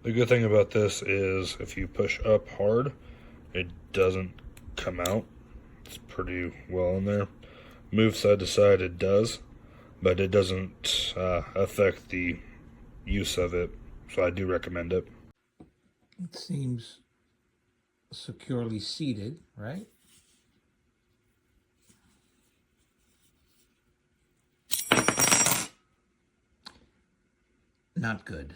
The good thing about this is if you push up hard, it doesn't come out. It's pretty well in there. Move side to side, it does, but it doesn't affect the use of it, so I do recommend it. It seems securely seated, right? Not good.